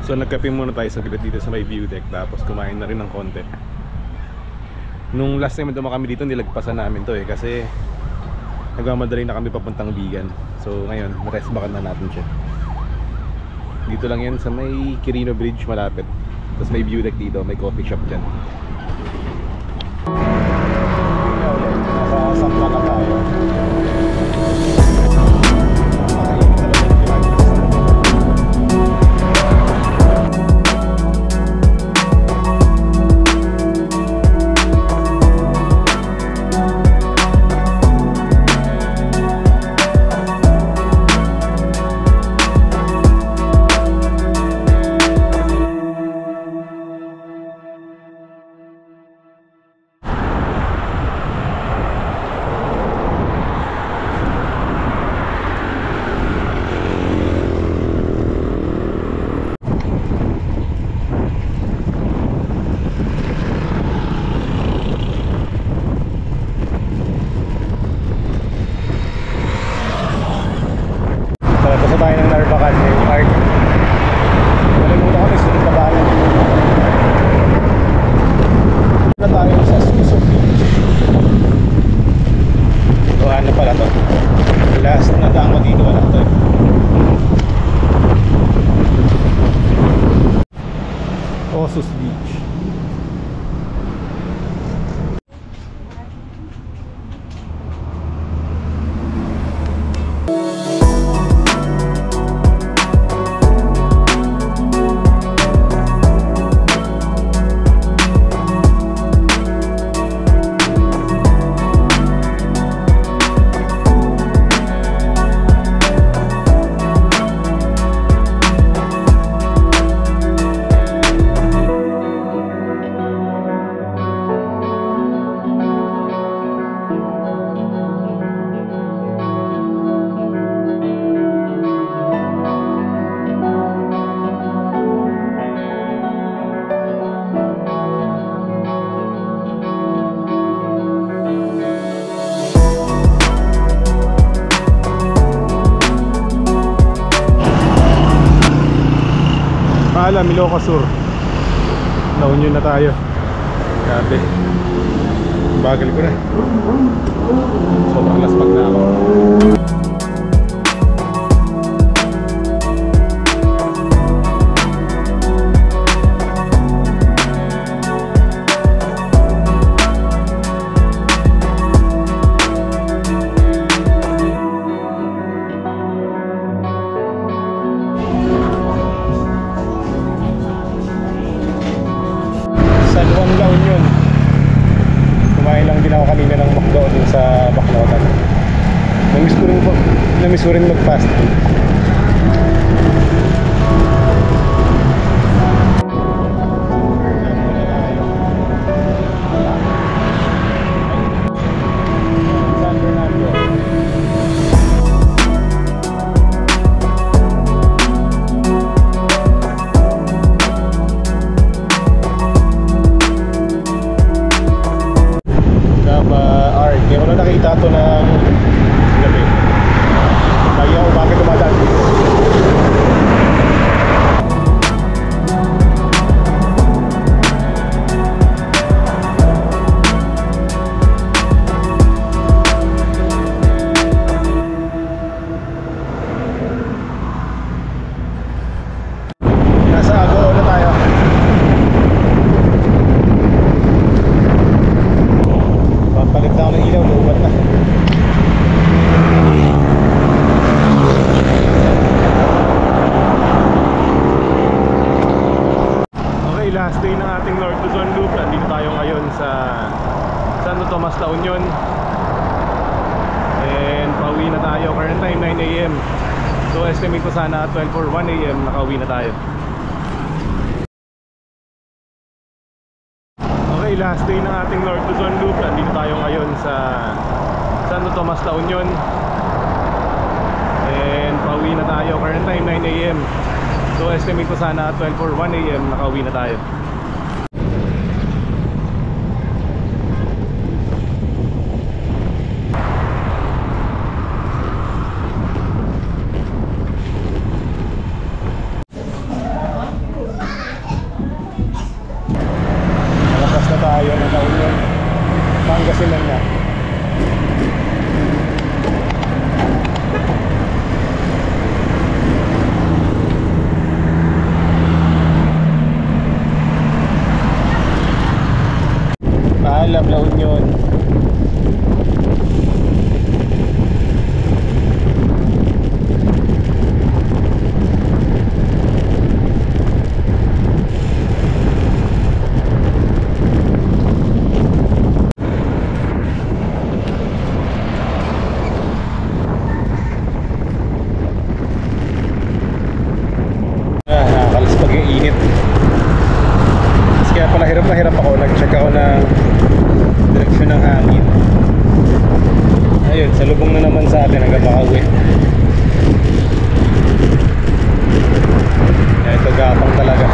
So nagkape muna tayo sa gilid dito sa may view deck, tapos kumain na rin ng konti. Nung last time na kami dito, nilagpasan namin to kasi nagmamadali na kami papuntang Bigan. So ngayon, rest bakan na natin siya. Dito lang yan sa may Quirino Bridge malapit. Tapos may view deck dito, may coffee shop dyan. Nasa Sakla na tayo. Tapos tayo ng Narvacan, yung arc. Nalimutan kami, sunod na bayan. Na tayo sa Suso Beach. So ano pala to? Last na daan ko dito, wala to. Osos Beach. Paalam, Ilocos Sur. La Union na tayo. Grabe. Bagal ko na. Sobrang laspag na ako. San Juan, La Union. Kumain lang din ako kanina ng McDo din sa Baclaran. Namiss ko rin mag-fast food. San Fernando. Kaya ko na nakita ito ng gabi. Lagi ako bakit dumadaan dito. Nasa Agoo na tayo. Papalit na ako ng ilaw, lubat na. Okay, last day ng ating North Luzon Loop. Nandito tayo ngayon sa Santo Tomas, La Union. And pauwi na tayo. Current time 9 AM. So estimate ko sana 12 or 1 AM nakauwi na tayo. Okay, last day ng ating North Luzon Loop. Nandito tayo ngayon sa Santo Tomas, La Union. And pauwi na tayo. Current time 9 AM. So estimate ko sana 12 or 1 AM nakauwi na tayo. Camp La Union. Nakakalispag yung init. Kasi kaya pala hirap na hirap ako. Nag-check ako ng direksyon ng hangin. Ayun, salubong na naman sa atin hanggang makauwi. Ito gapang talaga.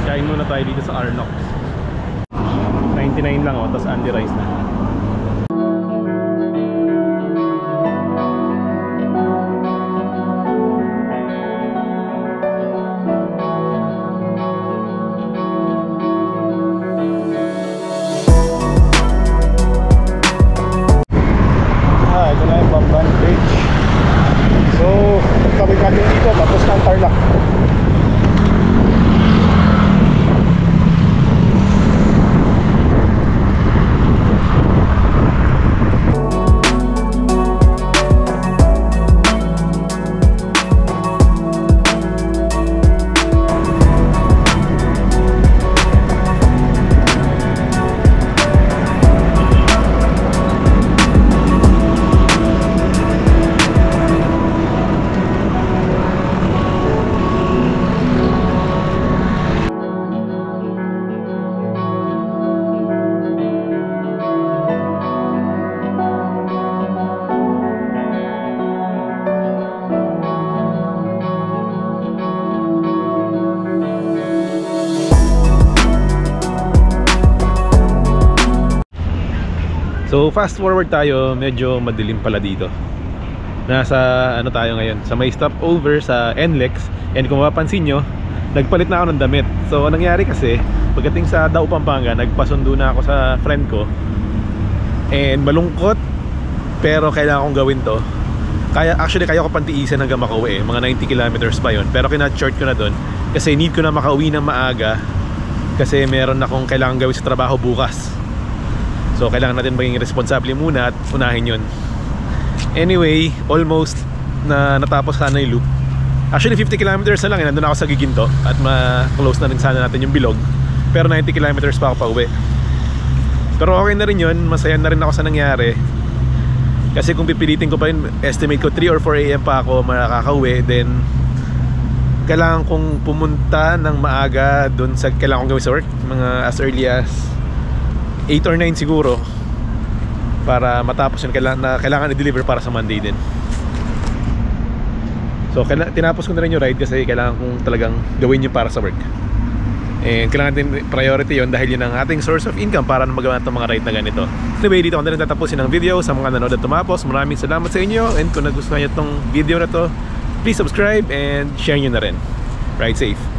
Kain muna tayo dito sa Arnox. 99 lang oh, tapos Andy Rice na. Ito na yung Bamban Bridge. So, kami natin dito tapos ng Tarlac. So fast forward tayo, medyo madilim pala dito. Nasa ano tayo ngayon, sa may stopover sa NLEX. And kung mapapansin nyo, nagpalit na ako ng damit. So anong nangyari kasi, pagdating sa Dao Pampanga, nagpasundo na ako sa friend ko. And malungkot, pero kailangan kong gawin to. Actually kaya ko pantiisin hanggang makauwi eh. Mga 90 kilometers pa yun. Pero kinat-short ko na dun kasi need ko na makauwi ng maaga. Kasi meron akong kailangan gawin sa trabaho bukas. So kailangan natin maging responsable muna at unahin yun. Anyway, almost na natapos sana yung loop. Actually 50 kilometers na lang, nandun ako sa Giginto. At ma-close na rin sana natin yung bilog. Pero 90 kilometers pa ako pa uwi. Pero okay na rin yun, masaya na rin ako sa nangyari. Kasi kung pipilitin ko pa rin, estimate ko 3 or 4 AM pa ako makakauwi. Then kailangan kong pumunta ng maaga dun sa kailangan kong gawin sa work. Mga as early as 8 or 9 siguro, para matapos yun. Kailangan i-deliver para sa Monday din. So tinapos ko na rin yung ride kasi kailangan kong talagang gawin yun para sa work. And kailangan din priority yun dahil yun ang ating source of income para magawa itong mga ride na ganito. Anyway, dito ko na rin tatapusin ang video. Sa mga nanood at tumapos, maraming salamat sa inyo. And kung nagustuhan nyo itong video na to, please subscribe and share nyo na rin. Ride safe.